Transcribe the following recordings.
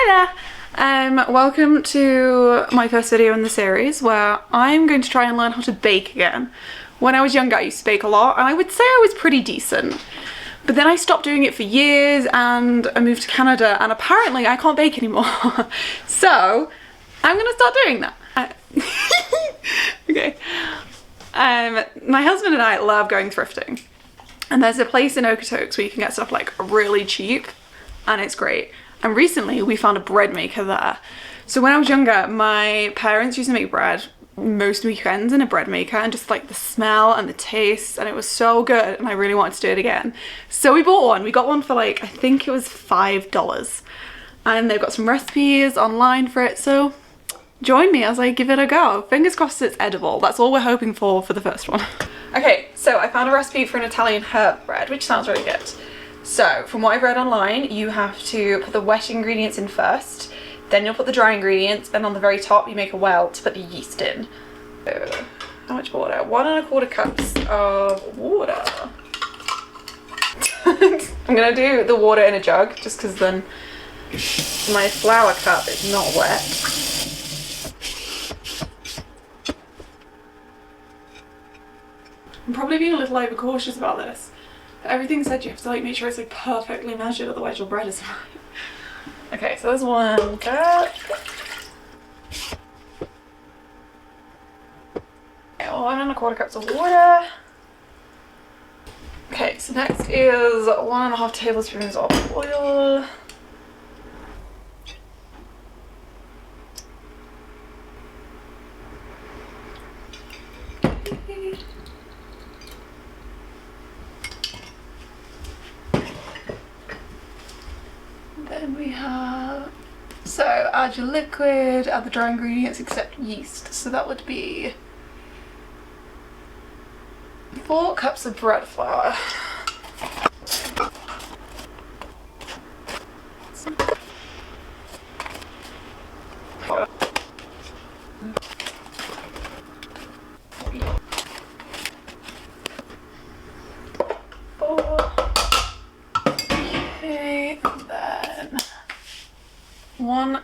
Hi there! Welcome to my first video in the series where I'm going to try and learn how to bake again. When I was younger I used to bake a lot and I would say I was pretty decent. But then I stopped doing it for years and I moved to Canada and apparently I can't bake anymore. So I'm gonna start doing that. Okay. My husband and I love going thrifting. And there's a place in Okotoks where you can get stuff like really cheap and it's great. And recently we found a bread maker there. So when I was younger, my parents used to make bread most weekends in a bread maker, and just like the smell and the taste, and it was so good and I really wanted to do it again. So we bought one. We got one for like, I think it was $5. And they've got some recipes online for it, so join me as I give it a go. Fingers crossed it's edible. That's all we're hoping for the first one. Okay, so I found a recipe for an Italian herb bread, which sounds really good. So, from what I've read online, you have to put the wet ingredients in first, then you'll put the dry ingredients, then on the very top you make a well to put the yeast in. So, how much water? 1¼ cups of water. I'm gonna do the water in a jug, just because then my flour cup is not wet. I'm probably being a little overcautious about this. Everything said you have to like make sure it's like perfectly measured, otherwise your bread isn't right. Okay, so there's 1 cup. Okay, 1¼ cups of water. Okay, so next is 1½ tablespoons of oil. Then we have, so add your liquid, add the dry ingredients except yeast. So that would be 4 cups of bread flour. Okay, and then 1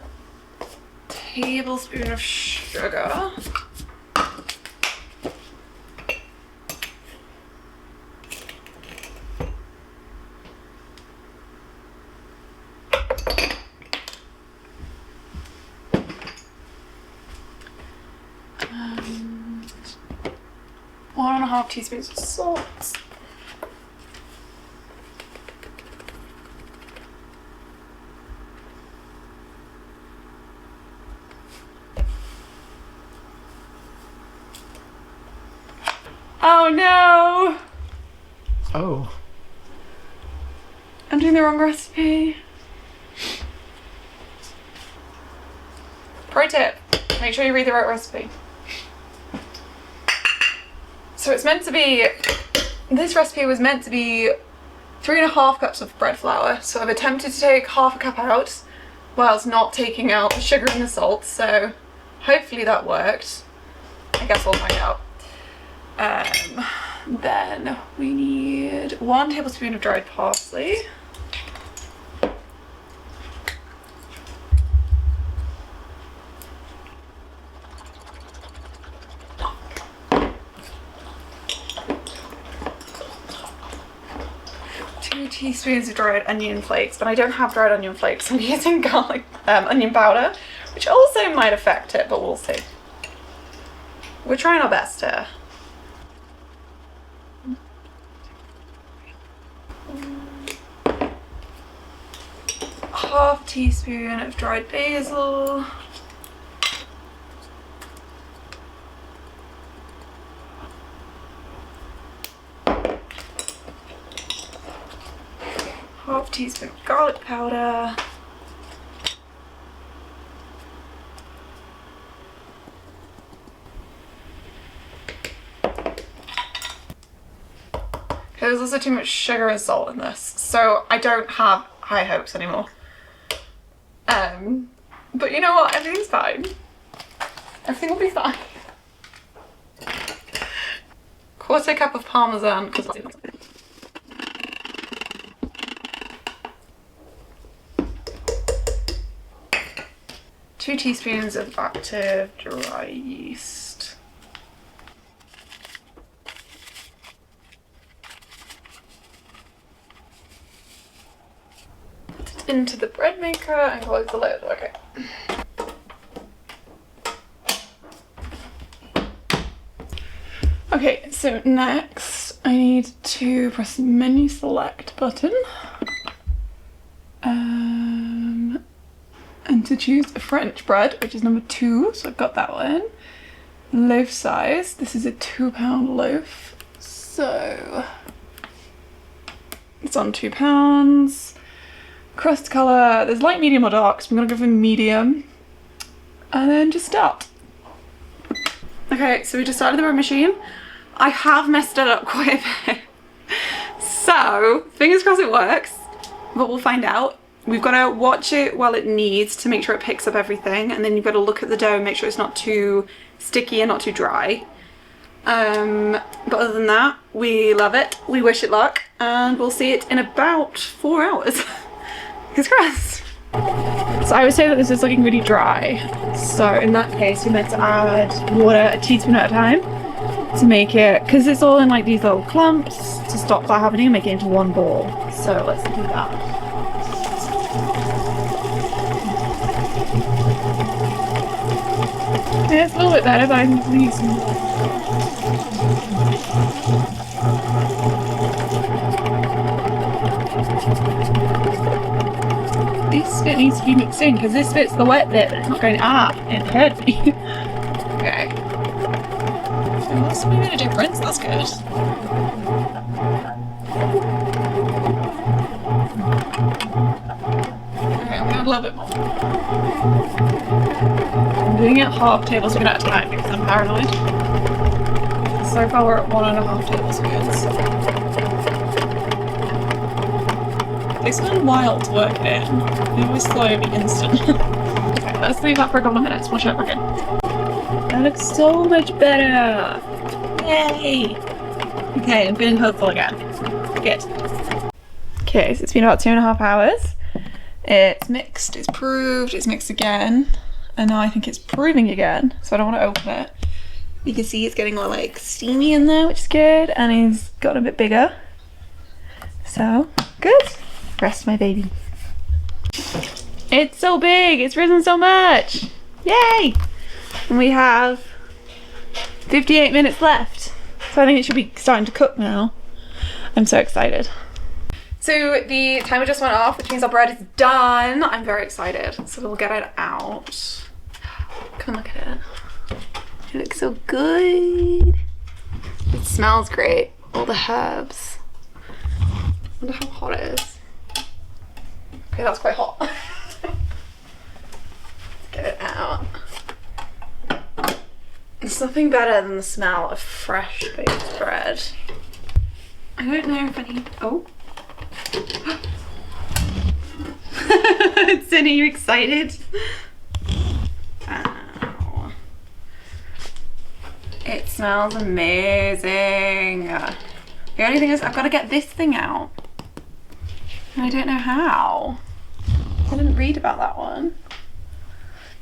tablespoon of sugar. And 1½ teaspoons of salt. Oh no! Oh. I'm doing the wrong recipe. Pro tip, make sure you read the right recipe. So it's meant to be, this recipe was meant to be 3½ cups of bread flour. So I've attempted to take ½ cup out whilst not taking out the sugar and the salt. So hopefully that worked. I guess we'll find out. Then we need 1 tablespoon of dried parsley. Two teaspoons of dried onion flakes, but I don't have dried onion flakes. I'm using garlic, onion powder, which also might affect it, but we'll see. We're trying our best here. ½ teaspoon of dried basil. ½ teaspoon of garlic powder. There's also too much sugar and salt in this, so I don't have high hopes anymore. But you know what? Everything's fine. Everything will be fine. 1/4 cup of parmesan. 2 teaspoons of active dry yeast. Put it into the bread maker and close the lid. Okay. Okay, so next I need to press the menu select button. And to choose a French bread, which is number 2, so I've got that one. Loaf size, this is a 2-pound loaf, so it's on 2 pounds. Crust colour, there's light, medium or dark, so I'm gonna go for medium. And then just start. Okay, so we just started the bread machine. I have messed it up quite a bit. So, fingers crossed it works, but we'll find out. We've got to watch it while it kneads to make sure it picks up everything, and then you've got to look at the dough and make sure it's not too sticky and not too dry. But other than that, we love it, we wish it luck, and we'll see it in about 4 hours. Fingers crossed. So I would say that this is looking really dry. So in that case, we're meant to add water a teaspoon at a time to make it, because it's all in like these little clumps, to stop that happening and make it into one ball. So let's do that. Yeah, it's a little bit better, but I think we need some more. This bit needs to be mixed in because this bit's the wet bit, but it's not going, it hurt me. Okay. So that's made a difference, that's good. Okay, I'm gonna add a little bit more. I'm doing it half tablespoon at a time because I'm paranoid. So far we're at 1.5 tablespoons. It takes a little while to work it in. It always slow but instant. Okay, let's leave that for a couple of minutes. We'll check back in. That looks so much better! Yay! Okay, I'm feeling hopeful again. Good. Okay, so it's been about 2.5 hours. It's mixed, it's proved, it's mixed again. And now I think it's proving again, so I don't want to open it. You can see it's getting all like steamy in there, which is good, and it's gotten a bit bigger. So, good. Rest my baby. It's so big, it's risen so much. Yay! And we have 58 minutes left. So I think it should be starting to cook now. I'm so excited. So the timer just went off, which means our bread is done. I'm very excited. So we'll get it out. Come look at it. It looks so good. It smells great. All the herbs. I wonder how hot it is. Okay, that's quite hot. Let's get it out. There's nothing better than the smell of fresh baked bread. I don't know if I need, oh. Cindy, you excited? Wow. It smells amazing. The only thing is I've got to get this thing out. And I don't know how. I didn't read about that one.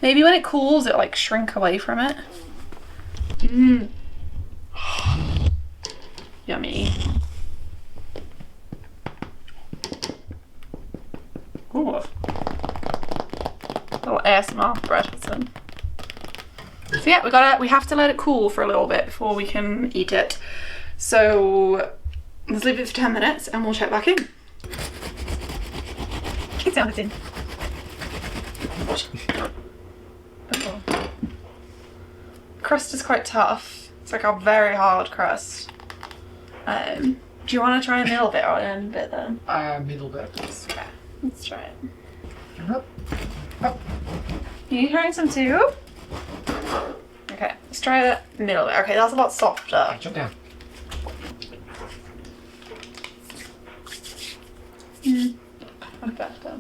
Maybe when it cools it'll like shrink away from it. Mmm. Yummy. Ooh. Little ASMR bread husband. So yeah, we have to let it cool for a little bit before we can eat it. So let's leave it for 10 minutes and we'll check back in. It's everything. Crust is quite tough. It's like a very hard crust. Do you want to try a middle bit or end bit then? Middle bit. Okay, let's try it. Up. Up. Are you trying some too? Okay, let's try the middle bit. Okay, that's a lot softer. Jump down. I'm better.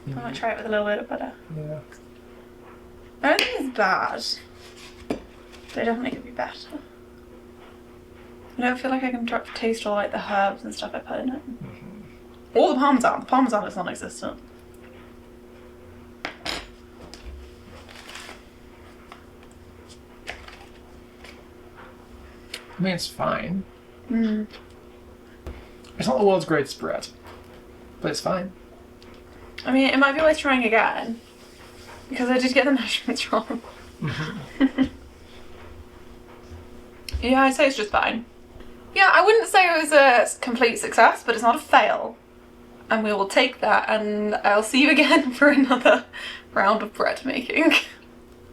I might try it with a little bit of butter. Yeah. I don't think it's bad, but it definitely could be better. I don't feel like I can taste all like the herbs and stuff I put in it. Or the parmesan. The parmesan is non-existent. I mean, it's fine. Mm. It's not the world's greatest bread, but it's fine. I mean, it might be worth trying again, because I did get the measurements wrong. Yeah, I'd say it's just fine. Yeah, I wouldn't say it was a complete success, but it's not a fail. And we will take that, and I'll see you again for another round of bread making.